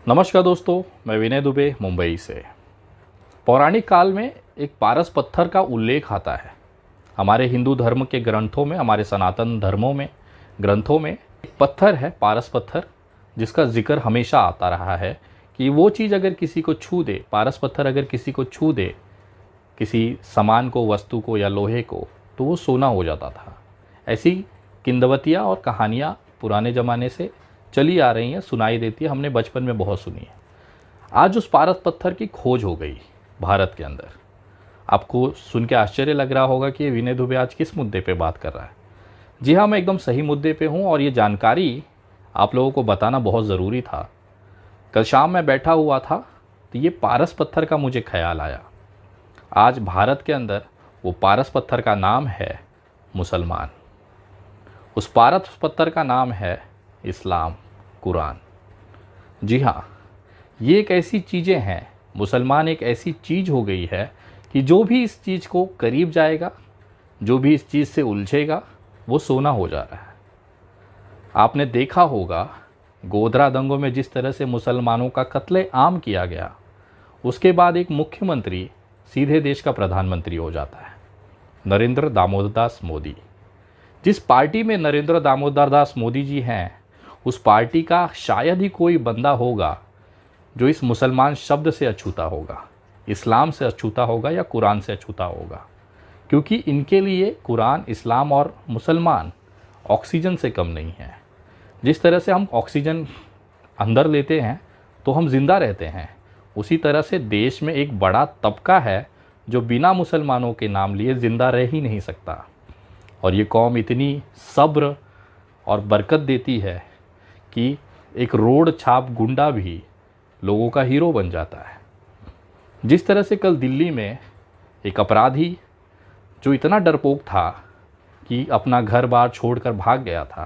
नमस्कार दोस्तों, मैं विनय दुबे मुंबई से। पौराणिक काल में एक पारस पत्थर का उल्लेख आता है। हमारे हिंदू धर्म के ग्रंथों में, हमारे सनातन धर्मों में ग्रंथों में एक पत्थर है, पारस पत्थर, जिसका जिक्र हमेशा आता रहा है कि वो चीज़ अगर किसी को छू दे, पारस पत्थर अगर किसी को छू दे, किसी सामान को, वस्तु को या लोहे को, तो वो सोना हो जाता था। ऐसी किंवदंतियाँ और कहानियाँ पुराने ज़माने से चली आ रही हैं, सुनाई देती है, हमने बचपन में बहुत सुनी है। आज उस पारस पत्थर की खोज हो गई भारत के अंदर। आपको सुन के आश्चर्य लग रहा होगा कि विनय दुबे आज किस मुद्दे पे बात कर रहा है। जी हाँ, मैं एकदम सही मुद्दे पे हूँ और ये जानकारी आप लोगों को बताना बहुत ज़रूरी था। कल शाम मैं बैठा हुआ था तो ये पारस पत्थर का मुझे ख्याल आया। आज भारत के अंदर वो पारस पत्थर का नाम है मुसलमान। उस पारस पत्थर का नाम है इस्लाम, कुरान। जी हाँ, ये एक ऐसी चीज़ें हैं, मुसलमान एक ऐसी चीज़ हो गई है कि जो भी इस चीज़ को करीब जाएगा, जो भी इस चीज़ से उलझेगा, वो सोना हो जा रहा है। आपने देखा होगा गोधरा दंगों में जिस तरह से मुसलमानों का कत्ले-आम किया गया, उसके बाद एक मुख्यमंत्री सीधे देश का प्रधानमंत्री हो जाता है, नरेंद्र दामोदर दास मोदी। जिस पार्टी में नरेंद्र दामोदर दास मोदी जी हैं, उस पार्टी का शायद ही कोई बंदा होगा जो इस मुसलमान शब्द से अछूता होगा, इस्लाम से अछूता होगा या कुरान से अछूता होगा। क्योंकि इनके लिए कुरान, इस्लाम और मुसलमान ऑक्सीजन से कम नहीं है। जिस तरह से हम ऑक्सीजन अंदर लेते हैं तो हम ज़िंदा रहते हैं, उसी तरह से देश में एक बड़ा तबका है जो बिना मुसलमानों के नाम लिए ज़िंदा रह ही नहीं सकता। और ये कौम इतनी सब्र और बरकत देती है कि एक रोड छाप गुंडा भी लोगों का हीरो बन जाता है। जिस तरह से कल दिल्ली में एक अपराधी जो इतना डरपोक था कि अपना घर बार छोड़कर भाग गया था,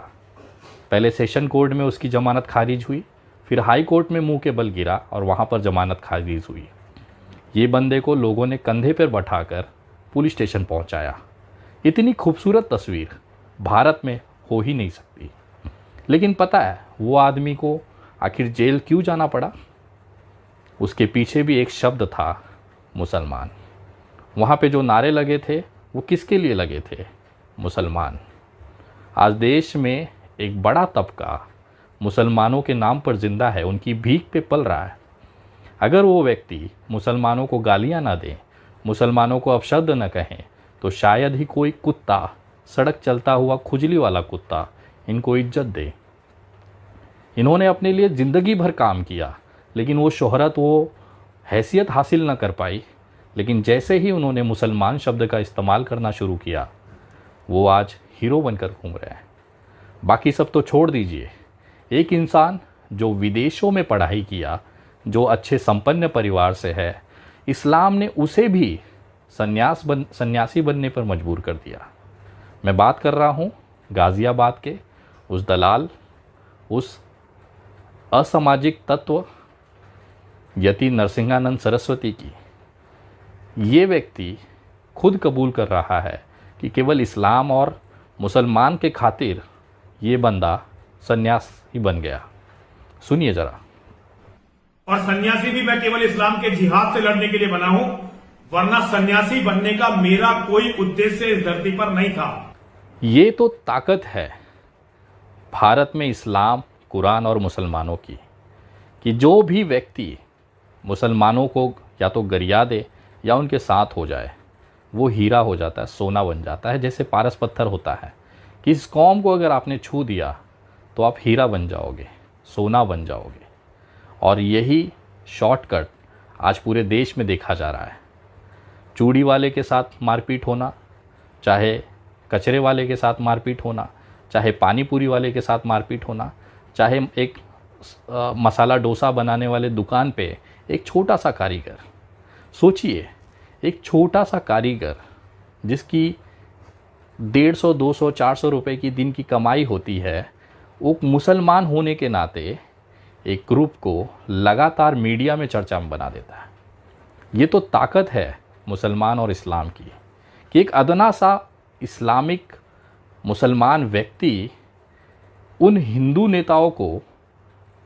पहले सेशन कोर्ट में उसकी ज़मानत खारिज हुई, फिर हाई कोर्ट में मुंह के बल गिरा और वहाँ पर ज़मानत खारिज हुई। ये बंदे को लोगों ने कंधे पर बैठाकर पुलिस स्टेशन पहुँचाया। इतनी खूबसूरत तस्वीर भारत में हो ही नहीं सकती। लेकिन पता है वो आदमी को आखिर जेल क्यों जाना पड़ा? उसके पीछे भी एक शब्द था, मुसलमान। वहाँ पे जो नारे लगे थे वो किसके लिए लगे थे? मुसलमान। आज देश में एक बड़ा तबका मुसलमानों के नाम पर जिंदा है, उनकी भीख पे पल रहा है। अगर वो व्यक्ति मुसलमानों को गालियाँ ना दें, मुसलमानों को अपशब्द न कहें, तो शायद ही कोई कुत्ता, सड़क चलता हुआ खुजली वाला कुत्ता, इनको इज्जत दे। इन्होंने अपने लिए ज़िंदगी भर काम किया, लेकिन वो शोहरत, वो हैसियत हासिल न कर पाई। लेकिन जैसे ही उन्होंने मुसलमान शब्द का इस्तेमाल करना शुरू किया, वो आज हीरो बनकर घूम रहे हैं। बाकी सब तो छोड़ दीजिए, एक इंसान जो विदेशों में पढ़ाई किया, जो अच्छे संपन्न परिवार से है, इस्लाम ने उसे भी सन्यासी बनने पर मजबूर कर दिया। मैं बात कर रहा हूँ गाज़ियाबाद के उस दलाल, उस असामाजिक तत्व यति नरसिंहानंद सरस्वती की। ये व्यक्ति खुद कबूल कर रहा है कि केवल इस्लाम और मुसलमान के खातिर ये बंदा सन्यासी बन गया। सुनिए ज़रा। और सन्यासी भी मैं केवल इस्लाम के जिहाद से लड़ने के लिए बना हूं, वरना सन्यासी बनने का मेरा कोई उद्देश्य इस धरती पर नहीं था। ये तो ताकत है भारत में इस्लाम, कुरान और मुसलमानों की, कि जो भी व्यक्ति मुसलमानों को या तो गरिया दे या उनके साथ हो जाए, वो हीरा हो जाता है, सोना बन जाता है। जैसे पारस पत्थर होता है कि इस कौम को अगर आपने छू दिया तो आप हीरा बन जाओगे, सोना बन जाओगे। और यही शॉर्टकट आज पूरे देश में देखा जा रहा है। चूड़ी वाले के साथ मारपीट होना, चाहे कचरे वाले के साथ मारपीट होना, चाहे पानी पूरी वाले के साथ मारपीट होना, चाहे एक मसाला डोसा बनाने वाले दुकान पे एक छोटा सा कारीगर, सोचिए एक छोटा सा कारीगर जिसकी 150, 200, 400 रुपए की दिन की कमाई होती है, वो मुसलमान होने के नाते एक ग्रुप को लगातार मीडिया में चर्चा में बना देता है। ये तो ताकत है मुसलमान और इस्लाम की, कि एक अदना सा इस्लामिक मुसलमान व्यक्ति उन हिंदू नेताओं को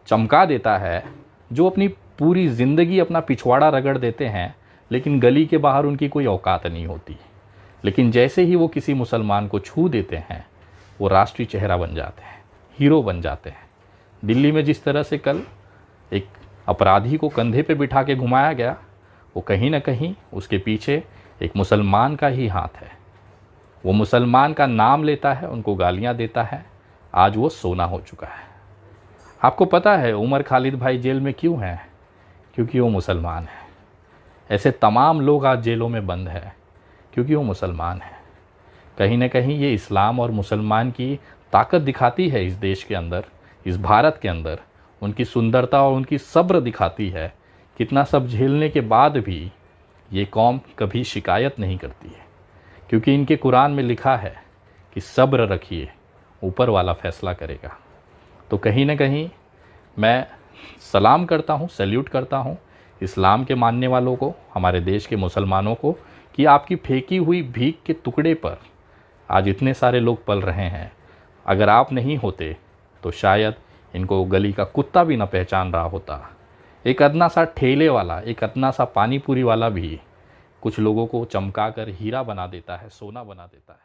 चमका देता है जो अपनी पूरी ज़िंदगी अपना पिछवाड़ा रगड़ देते हैं, लेकिन गली के बाहर उनकी कोई औकात नहीं होती। लेकिन जैसे ही वो किसी मुसलमान को छू देते हैं, वो राष्ट्रीय चेहरा बन जाते हैं, हीरो बन जाते हैं। दिल्ली में जिस तरह से कल एक अपराधी को कंधे पे बिठा के घुमाया गया, वो कहीं ना कहीं उसके पीछे एक मुसलमान का ही हाथ है। वो मुसलमान का नाम लेता है, उनको गालियां देता है। आज वो सोना हो चुका है। आपको पता है उमर खालिद भाई जेल में क्यों हैं? क्योंकि वो मुसलमान है। ऐसे तमाम लोग आज जेलों में बंद हैं क्योंकि वो मुसलमान हैं। कहीं ना कहीं ये इस्लाम और मुसलमान की ताकत दिखाती है इस देश के अंदर, इस भारत के अंदर। उनकी सुंदरता और उनकी सब्र दिखाती है। कितना सब झेलने के बाद भी ये कौम कभी शिकायत नहीं करती है, क्योंकि इनके कुरान में लिखा है कि सब्र रखिए, ऊपर वाला फैसला करेगा। तो कहीं ना कहीं मैं सलाम करता हूँ, सैल्यूट करता हूँ इस्लाम के मानने वालों को, हमारे देश के मुसलमानों को, कि आपकी फेंकी हुई भीख के टुकड़े पर आज इतने सारे लोग पल रहे हैं। अगर आप नहीं होते तो शायद इनको गली का कुत्ता भी ना पहचान रहा होता। एक अदना सा ठेले वाला, एक अदना सा पानी पूरी वाला भी कुछ लोगों को चमका कर हीरा बना देता है, सोना बना देता है।